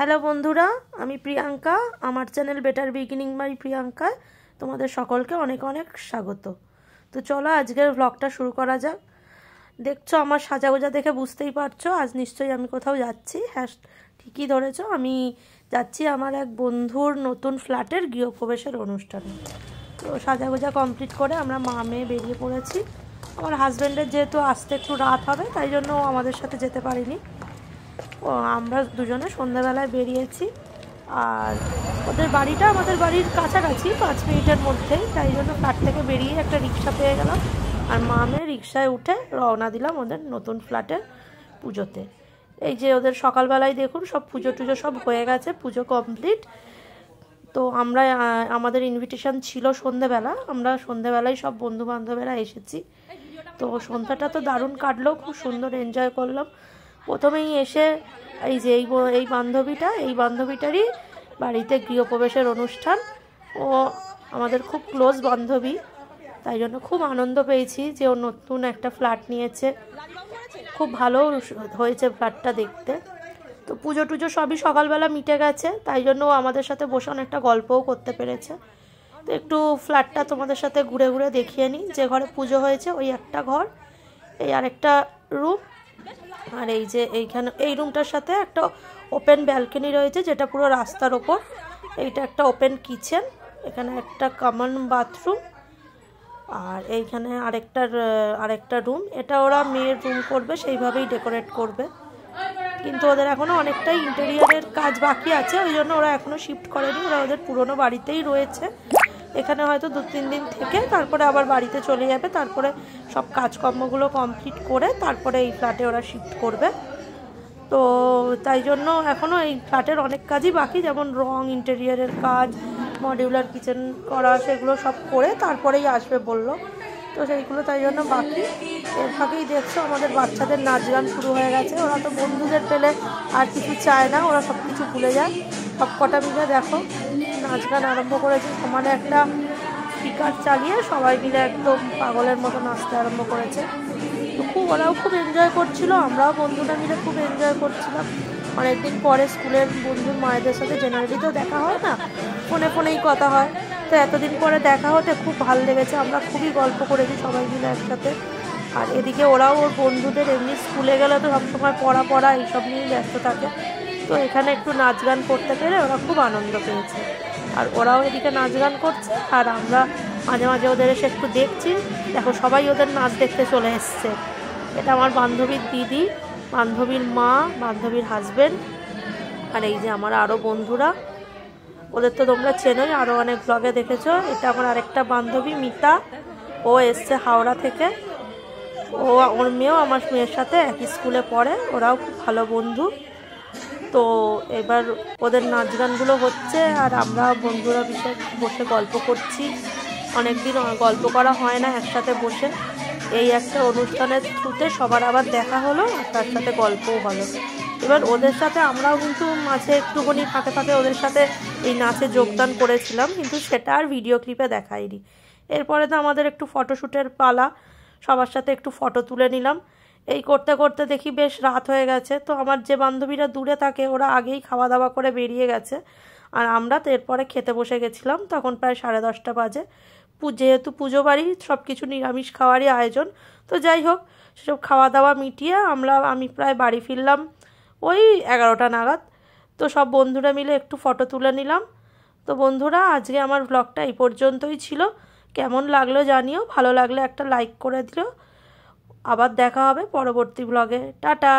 Hello বন্ধুরা, আমি প্রিয়াঙ্কা। আমার চ্যানেল বেটার বিগিনিং বাই প্রিয়াঙ্কায় তোমাদের সকলকে অনেক অনেক স্বাগত। তো চলো আজকের ব্লগটা শুরু করা যাক। দেখছো আমার সাজাগোজা দেখে বুঝতেই পারছো আজ নিশ্চয়ই আমি কোথাও যাচ্ছি। হ্যাঁ, ঠিকই ধরেছো, আমি যাচ্ছি আমার এক বন্ধুর নতুন ফ্ল্যাটের গৃহপ্রবেশের অনুষ্ঠানে। তো সাজাগোজা কমপ্লিট করে আমরা মা মেয়ে বেরিয়ে পড়েছি। আমার হাজব্যান্ডের যেহেতু আসতে একটু রাত হবে, তাই জন্য ও আমাদের সাথে যেতে পারিনি। আমরা দুজনে সন্ধ্যাবেলায় বেরিয়েছি। আর ওদের বাড়িটা আমাদের বাড়ির কাছাকাছি, 5 মিনিটের মধ্যেই, তাই জন্য ফ্ল্যাট থেকে বেরিয়ে একটা রিক্সা পেয়ে গেলাম। আর মা মেয়ে রিক্সায় উঠে রওনা দিলাম ওদের নতুন ফ্ল্যাটের পুজোতে। এই যে ওদের সকালবেলায় দেখুন সব পুজো টুজো সব হয়ে গেছে, পুজো কমপ্লিট। তো আমরা আমাদের ইনভিটেশন ছিল সন্ধ্যেবেলা, আমরা সন্ধ্যেবেলায় সব বন্ধু বান্ধবেরা এসেছি। তো সন্ধ্যাটা তো দারুণ কাটলো, খুব সুন্দর এনজয় করলাম। প্রথমেই এসে এই যে এই বান্ধবীটারই বাড়িতে গৃহপ্রবেশের অনুষ্ঠান। ও আমাদের খুব ক্লোজ বান্ধবী, তাই জন্য খুব আনন্দ পেয়েছি যে ও নতুন একটা ফ্ল্যাট নিয়েছে। খুব ভালো হয়েছে ফ্ল্যাটটা দেখতে। তো পুজো টুজো সবই সকালবেলা মিটে গেছে, তাই জন্য ও আমাদের সাথে বসে অনেকটা গল্পও করতে পেরেছে। তো একটু ফ্ল্যাটটা তোমাদের সাথে ঘুরে ঘুরে দেখিয়ে নিই। যে ঘরে পুজো হয়েছে ওই একটা ঘর, এই আরেকটা রুম, আর এই যে এই রুমটার সাথে একটা ওপেন ব্যালকনি রয়েছে যেটা পুরো রাস্তার ওপর। এইটা একটা ওপেন কিচেন, এখানে একটা কমন বাথরুম, আর এইখানে আরেকটা রুম। এটা ওরা মেয়ের রুম করবে, সেইভাবেই ডেকোরেট করবে। কিন্তু ওদের এখনও অনেকটাই ইন্টেরিয়ারের কাজ বাকি আছে, ওই জন্য ওরা এখনও শিফট করেনি। ওরা ওদের পুরনো বাড়িতেই রয়েছে। এখানে হয়তো 2-3 দিন থেকে তারপরে আবার বাড়িতে চলে যাবে। তারপরে সব কাজকর্মগুলো কমপ্লিট করে তারপরে এই ফ্ল্যাটে ওরা শিফট করবে। তো তাই জন্য এখনও এই ফ্ল্যাটের অনেক কাজই বাকি, যেমন রং, ইন্টেরিয়ারের কাজ, মডিউলার কিচেন করা, সেগুলো সব করে তারপরেই আসবে বললো। তো সেইগুলো তাই জন্য বাকি। এর ফাঁকেই দেখছো আমাদের বাচ্চাদের নাচ গান শুরু হয়ে গেছে। ওরা তো বন্ধুদের পেলে আর কিছু চায় না, ওরা সব কিছু ভুলে যায়। সব কটা মিলে দেখো নাচ গান আরম্ভ করেছে। সমানে একটা স্পিকার চালিয়ে সবাই মিলে একদম পাগলের মতো নাচতে আরম্ভ করেছে। তো ওরাও খুব এনজয় করছিল, আমরাও বন্ধুরা মিলে খুব এনজয় করছিলাম। অনেকদিন পরে স্কুলের বন্ধুর মায়েদের সাথে জেনারেলি তো দেখা হয় না, ফোনেই কথা হয়। তো এতদিন পরে দেখা হতে খুব ভালো লেগেছে। আমরা খুবই গল্প করেছি সবাই মিলে একসাথে। আর এদিকে ওরাও ওর বন্ধুদের এমনি স্কুলে গেলে তো সবসময় পড়া এইসব নিয়েই ব্যস্ত থাকে। তো এখানে একটু নাচ গান করতে পেরে ওরা খুব আনন্দ পেয়েছে। আর ওরাও এদিকে নাচ গান করছে, আর আমরা মাঝে মাঝে ওদের এসে একটু দেখছি। দেখো সবাই ওদের নাচ দেখতে চলে এসছে। এটা আমার বান্ধবীর দিদি, বান্ধবীর মা, বান্ধবীর হাজব্যান্ড, আর এই যে আমার আরও বন্ধুরা। ওদের তো তোমরা চেনোই, আরও অনেক ব্লগে দেখেছো। এটা আমার আরেকটা বান্ধবী মিতা, ও এসছে হাওড়া থেকে। ওর মেয়েও আমার মেয়ের সাথে একই স্কুলে পড়ে, ওরাও খুব ভালো বন্ধু। তো এবার ওদের নাচ গানগুলো হচ্ছে, আর আমরা বন্ধুরা বসে গল্প করছি। অনেকদিন গল্প করা হয় না একসাথে বসে। এই একটা অনুষ্ঠানের থ্রুতে সবার আবার দেখা হলো, আর তার সাথে গল্পও হলো। এবার ওদের সাথে আমরাও কিন্তু মাঝে একটুখানি ফাঁকে ওদের সাথে এই নাচে যোগদান করেছিলাম, কিন্তু সেটা আর ভিডিও ক্লিপে দেখাইনি। এরপরে তো আমাদের একটু ফটোশ্যুটের পালা, সবার সাথে একটু ফটো তুলে নিলাম। এই করতে করতে দেখি বেশ রাত হয়ে গেছে। তো আমার যে বান্ধবীরা দূরে থাকে ওরা আগেই খাওয়া দাওয়া করে বেরিয়ে গেছে, আর আমরা তো এরপরে খেতে বসে গেছিলাম। তখন প্রায় 10:30 বাজে। যেহেতু পুজো বাড়ি, সব কিছু নিরামিষ খাওয়ারই আয়োজন। তো যাই হোক, সেসব খাওয়া দাওয়া মিটিয়ে আমি প্রায় বাড়ি ফিরলাম ওই 11টা নাগাদ। তো সব বন্ধুরা মিলে একটু ফটো তুলে নিলাম। তো বন্ধুরা, আজকে আমার ব্লগটা এই পর্যন্তই ছিল। কেমন লাগলো জানিও, ভালো লাগলে একটা লাইক করে দিও। আবার দেখা হবে পরবর্তী ব্লগে। টাটা।